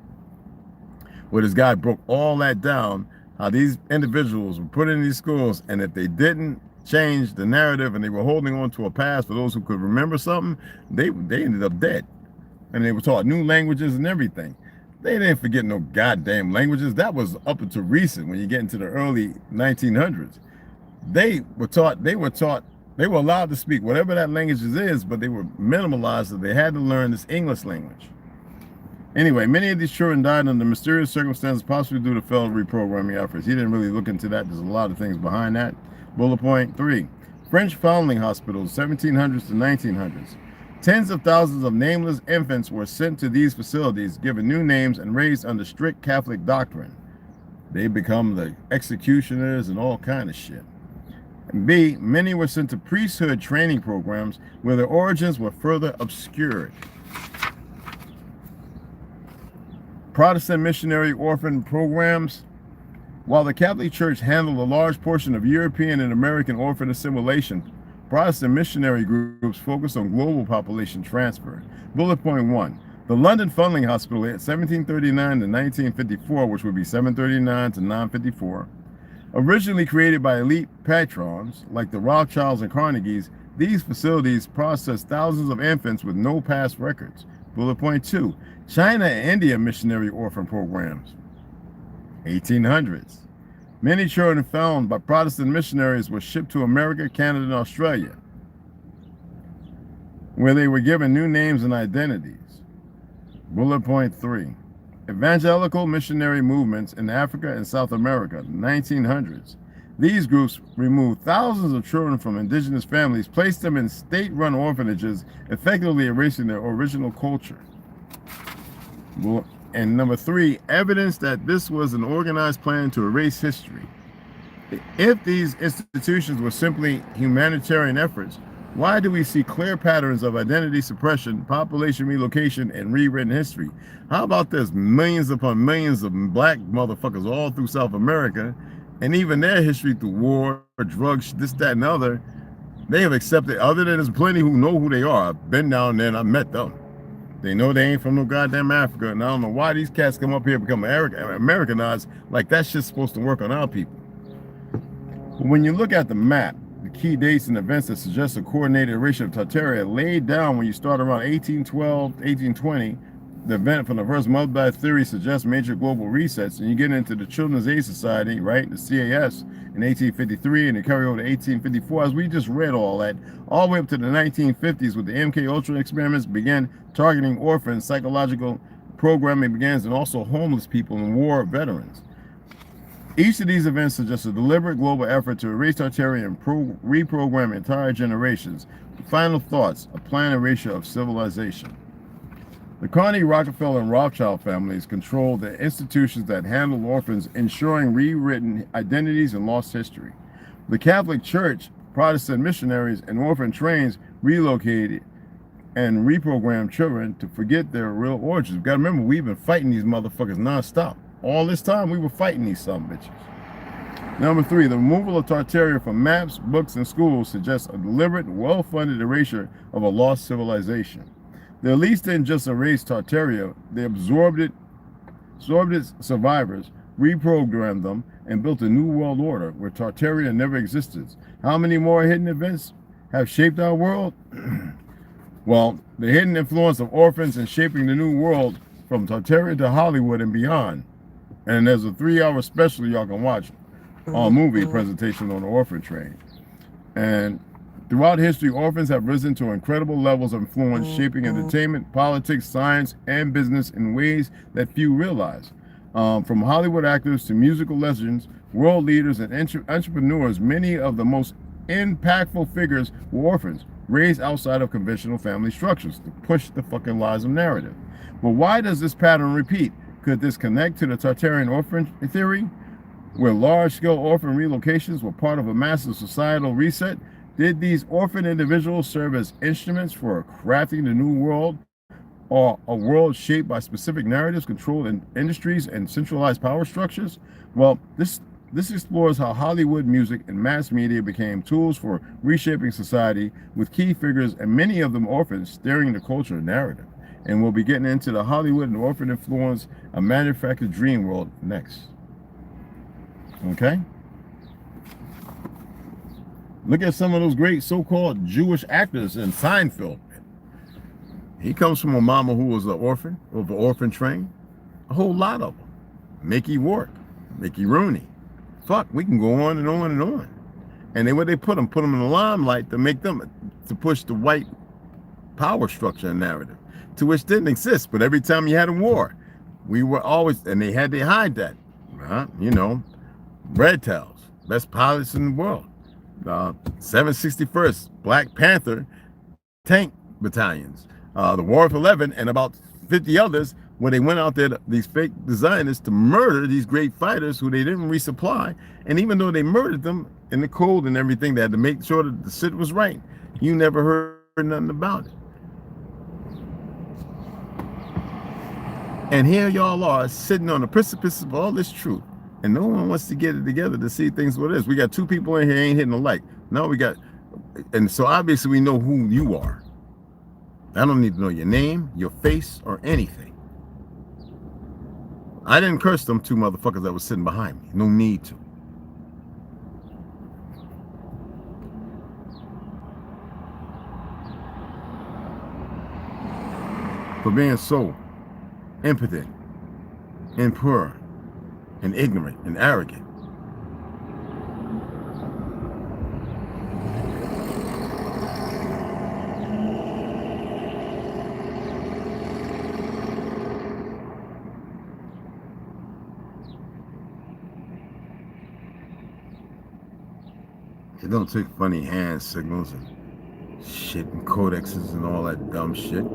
where this guy broke all that down, how these individuals were put in these schools, and if they didn't change the narrative and they were holding on to a past for those who could remember something, they ended up dead. And they were taught new languages and everything. They didn't forget no goddamn languages. That was up until recent, when you get into the early 1900s. They were allowed to speak whatever that language is, but they were minimalized, so they had to learn this English language. Anyway, many of these children died under mysterious circumstances, possibly due to failed reprogramming efforts. He didn't really look into that. There's a lot of things behind that. Bullet point 3, French foundling hospitals, 1700s to 1900s. Tens of thousands of nameless infants were sent to these facilities, given new names, and raised under strict Catholic doctrine. They become the executioners and all kind of shit. And B, many were sent to priesthood training programs where their origins were further obscured. Protestant missionary orphan programs. While the Catholic Church handled a large portion of European and American orphan assimilation, Protestant missionary groups focused on global population transfer. Bullet point 1. The London Funding Hospital at 1739 to 1954, which would be 739 to 954, originally created by elite patrons like the Rothschilds and Carnegies, these facilities processed thousands of infants with no past records. Bullet point 2. China and India missionary orphan programs. 1800s. Many children found by Protestant missionaries were shipped to America, Canada, and Australia, where they were given new names and identities. Bullet point 3. Evangelical missionary movements in Africa and South America, 1900s. These groups removed thousands of children from indigenous families, placed them in state-run orphanages, effectively erasing their original culture. And number 3, evidence that this was an organized plan to erase history. If these institutions were simply humanitarian efforts, why do we see clear patterns of identity suppression, population relocation, and rewritten history? How about this? Millions upon millions of black motherfuckers all through South America, and even their history through war, drugs, this, that, and other, they have accepted, other than there's plenty who know who they are. I've been down there and I met them. They know they ain't from no goddamn Africa, and I don't know why these cats come up here and become Americanized like that shit's supposed to work on our people. But when you look at the map, the key dates and events that suggest a coordinated erasure of Tartaria laid down when you start around 1812, 1820, the event from the first multiplier theory suggests major global resets, and you get into the Children's Aid Society, right, the CAS, in 1853, and they carry over to 1854, as we just read all that, all the way up to the 1950s with the MK Ultra experiments began targeting orphans, psychological programming begins, and also homeless people and war veterans. Each of these events suggests a deliberate global effort to erase Tartaria and reprogram entire generations. Final thoughts, a planned erasure of civilization. The Carnegie, Rockefeller, and Rothschild families control the institutions that handle orphans, ensuring rewritten identities and lost history. The Catholic Church, Protestant missionaries, and orphan trains relocated and reprogrammed children to forget their real origins. You gotta remember, we've been fighting these motherfuckers nonstop. All this time, we were fighting these son bitches. Number 3, the removal of Tartaria from maps, books, and schools suggests a deliberate, well-funded erasure of a lost civilization. The elites didn't just erase Tartaria, they absorbed its survivors, reprogrammed them, and built a new world order where Tartaria never existed. How many more hidden events have shaped our world? Well, the hidden influence of orphans in shaping the new world from Tartaria to Hollywood and beyond. And there's a 3-hour special y'all can watch, movie presentation on the orphan train. And throughout history, orphans have risen to incredible levels of influence, shaping entertainment, politics, science, and business in ways that few realize. From Hollywood actors to musical legends, world leaders, and entrepreneurs, many of the most impactful figures were orphans, raised outside of conventional family structures to push the fucking lies of narrative. But why does this pattern repeat? Could this connect to the Tartarian orphan theory, where large-scale orphan relocations were part of a massive societal reset? Did these orphan individuals serve as instruments for crafting the new world, or a world shaped by specific narratives, controlled in industries, and centralized power structures? Well, this explores how Hollywood, music, and mass media became tools for reshaping society, with key figures, and many of them orphans, steering the culture narrative. And we'll be getting into the Hollywood and orphan influence, a manufactured dream world, next. Okay? Look at some of those great so-called Jewish actors in Seinfeld. He comes from a mama who was an orphan, of the orphan train. A whole lot of them. Mickey Rourke, Mickey Rooney. Fuck, we can go on and on and on. And then what they put them in the limelight to make them, to push the white power structure and narrative, to which didn't exist. But every time you had a war, we were always, and they had to hide that. You know, Red Tails, best pilots in the world. 761st Black Panther tank battalions. The War of 11 and about 50 others, where they went out there, these fake designers, to murder these great fighters who they didn't resupply. And even though they murdered them in the cold and everything, they had to make sure that the shit was right. You never heard nothing about it. And here y'all are sitting on the precipice of all this truth, and no one wants to get it together to see things what it is. We got 2 people in here ain't hitting a like. No, we got, and so obviously we know who you are. I don't need to know your name, your face, or anything. I didn't curse them 2 motherfuckers that was sitting behind me. No need to. For being so impotent, impure, and ignorant, and arrogant. It don't take funny hand signals and shit and codexes and all that dumb shit.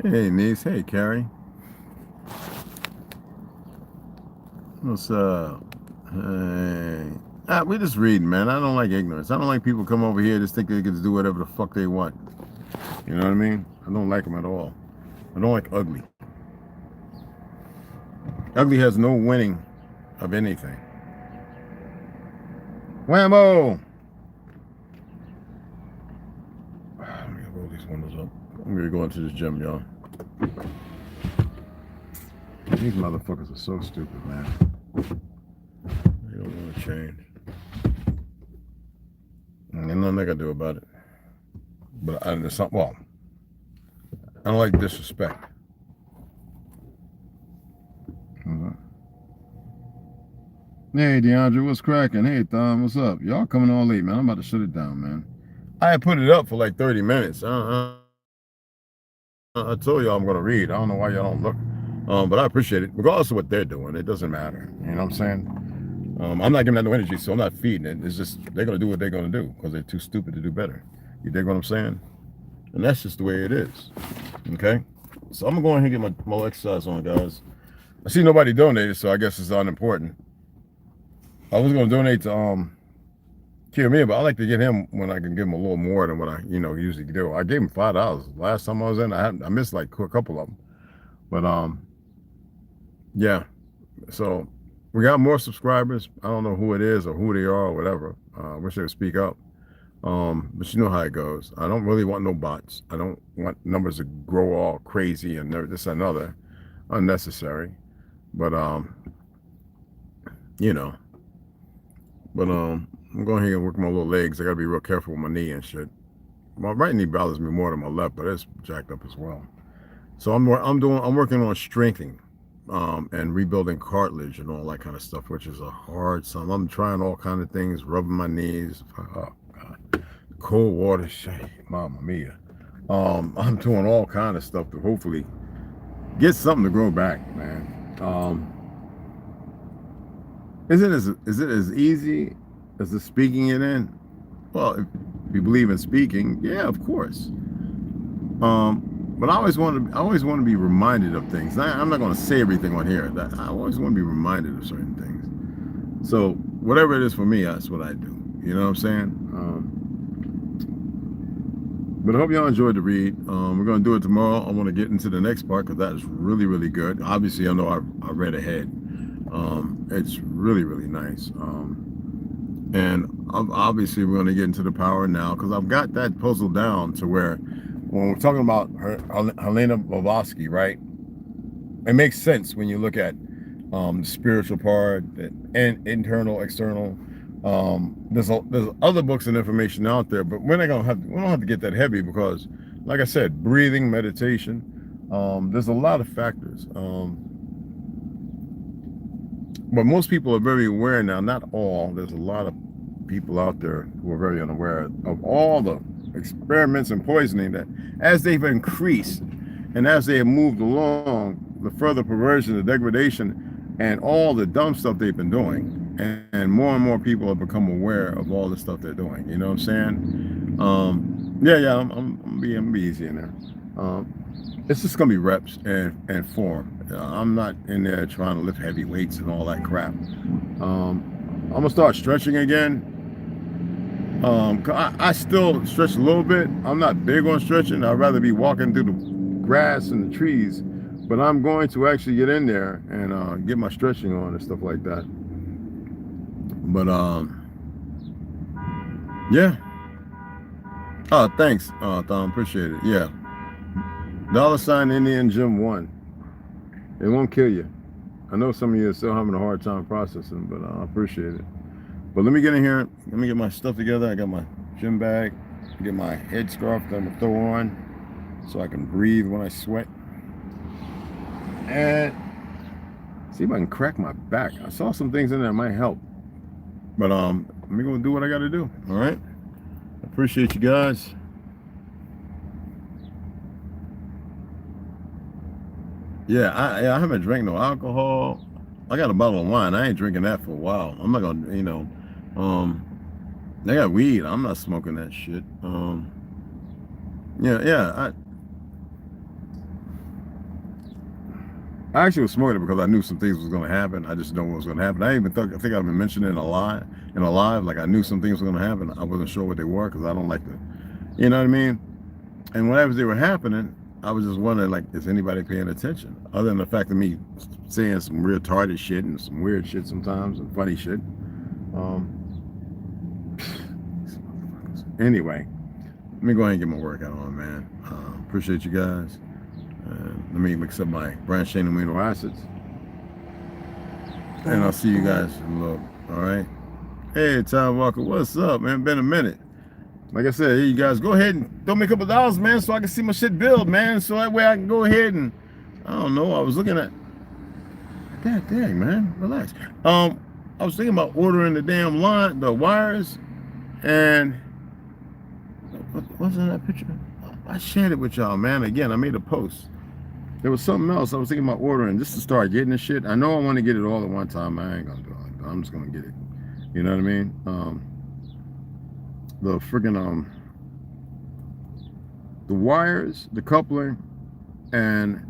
Hey, niece. Hey, Carrie. What's up? Hey. We just reading, man. I don't like ignorance. I don't like people come over here just think they can do whatever the fuck they want. You know what I mean? I don't like them at all. I don't like ugly. Ugly has no winning of anything. Whammo! Let me roll these windows up. I'm gonna go into this gym, y'all. These motherfuckers are so stupid, man. They don't want to change. And there's nothing I can do about it. But there's something, well, I don't like disrespect. Hey, DeAndre, what's cracking? Hey, Thom, what's up? Y'all coming on late, man. I'm about to shut it down, man. I had put it up for like 30 minutes. I told y'all I'm going to read. I don't know why y'all don't look. But I appreciate it. Regardless of what they're doing, it doesn't matter. You know what I'm saying? I'm not giving that no energy, so I'm not feeding it. It's just they're going to do what they're going to do because they're too stupid to do better. You dig what I'm saying? And that's just the way it is. Okay? So I'm going to go ahead and get my exercise on, guys. I see nobody donated, so I guess it's unimportant. I was going to donate to Kiyomiya, but I like to get him when I can give him a little more than what I usually do. I gave him $5 last time I was in. I missed like a couple of them, but yeah. So we got more subscribers. I don't know who it is or who they are or whatever. I wish they would speak up. But you know how it goes. I don't really want no bots. I don't want numbers to grow all crazy and this and another, unnecessary. But you know. But I'm going here and work my little legs. I gotta be real careful with my knee and shit. My right knee bothers me more than my left, but it's jacked up as well. So I'm working on strengthening, and rebuilding cartilage and all that kind of stuff, which is a hard sum. I'm trying all kind of things, rubbing my knees. Oh God, cold water, shit, mama mia. I'm doing all kind of stuff to hopefully get something to grow back, man. Is it as easy as the speaking it in? Well, if you believe in speaking, yeah, of course. But I always want to be reminded of things. I'm not going to say everything on here. I always want to be reminded of certain things. So whatever it is for me, that's what I do. You know what I'm saying? But I hope y'all enjoyed the read. We're going to do it tomorrow. I want to get into the next part because that is really, really good. Obviously, I know I read ahead. It's really, really nice. And obviously we're going to get into the power now because I've got that puzzle down to where when we're talking about Helena Blavatsky, right? It makes sense when you look at the spiritual part and internal, external. There's other books and information out there, but we don't have to get that heavy because, like I said, breathing, meditation. There's a lot of factors. But most people are very aware now, not all. There's a lot of people out there who are very unaware of all the experiments and poisoning that as they've increased and as they have moved along, the further perversion, the degradation, and all the dumb stuff they've been doing. And more people have become aware of all the stuff they're doing. You know what I'm saying? Yeah, I'm gonna be easy in there. It's just gonna be reps and form. I'm not in there trying to lift heavy weights and all that crap. I'm gonna start stretching again. I still stretch a little bit. I'm not big on stretching. I'd rather be walking through the grass and the trees. But I'm going to actually get in there and get my stretching on and stuff like that. But yeah. Oh, thanks, Thom. Appreciate it. Yeah. $ Indian Gym 1. It won't kill you. I know some of you are still having a hard time processing, but I appreciate it. But let me get in here. Let me get my stuff together. I got my gym bag. Get my headscarf that I'm gonna throw on so I can breathe when I sweat. And see if I can crack my back. I saw some things in there that might help. But let me go do what I gotta do. All right. Appreciate you guys. Yeah, I haven't drank no alcohol. I got a bottle of wine. I ain't drinking that for a while. I'm not gonna, they got weed. I'm not smoking that shit. Yeah. I actually was smoking it because I knew some things was going to happen. I just know what was going to happen. I even thought, I think I've been mentioning it in a live, like I knew some things were going to happen. I wasn't sure what they were because I don't like to, you know what I mean? And whenever they were happening, I was just wondering, like, is anybody paying attention? Other than the fact of me saying some retarded shit and some weird shit sometimes and funny shit. Anyway, let me go ahead and get my workout on, man. Appreciate you guys. Let me mix up my branched chain amino acids. And I'll see you guys in a little. All right. Hey, Tom Walker, what's up, man? Been a minute. Like I said, hey, you guys, go ahead and throw me a couple dollars, man, so I can see my shit build, man. So that way I can go ahead and, I don't know, I was looking at, God dang, man, relax. I was thinking about ordering the damn line, the wires, and what's in that picture? I shared it with y'all, man. Again, I made a post. There was something else I was thinking about ordering just to start getting the shit. I know I want to get it all at one time. I ain't gonna do it. I'm just gonna get it. You know what I mean? The freaking the wires, the coupling, and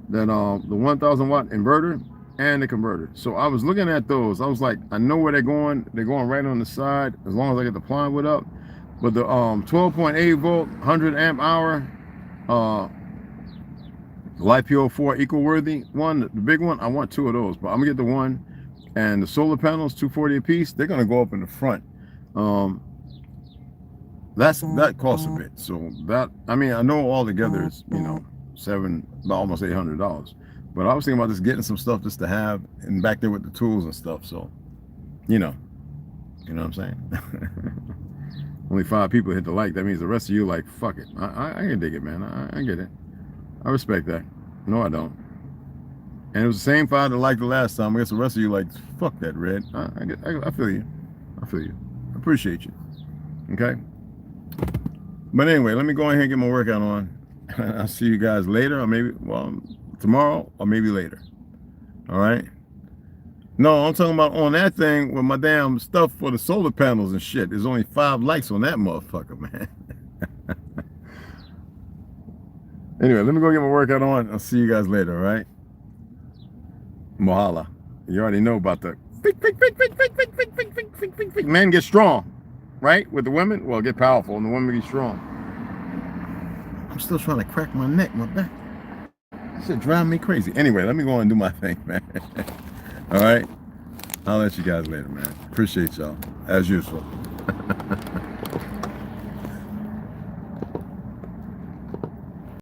then the 1,000 watt inverter and the converter. So I was looking at those. I was like, I know where they're going. They're going right on the side as long as I get the plywood up. But the 12.8 volt, 100 amp hour, LiPo4 equal worthy one, the big one, I want 2 of those, but I'm gonna get the one. And the solar panels, 240 a piece, they're gonna go up in the front. That costs a bit. So that, I mean, I know all together it's, you know, almost $800. But I was thinking about just getting some stuff just to have and back there with the tools and stuff. So, you know what I'm saying? Only 5 people hit the like. That means the rest of you like, fuck it. I can dig it, man. I get it. I respect that. No, I don't. And it was the same 5 that liked the last time. I guess the rest of you like, fuck that, Red. I feel you. I feel you. I appreciate you. Okay? But anyway, let me go ahead and get my workout on. I'll see you guys later, or maybe, well, tomorrow, or maybe later. All right? No, I'm talking about on that thing with my damn stuff for the solar panels and shit. There's only 5 likes on that motherfucker, man. Anyway, let me go get my workout on. I'll see you guys later, all right? Mohala. You already know about the men get strong, right? With the women, well, get powerful, and the women get strong. I'm still trying to crack my neck, my back. That shit drive me crazy. Anyway, let me go and do my thing, man. All right? I'll let you guys later, man. Appreciate y'all, as usual.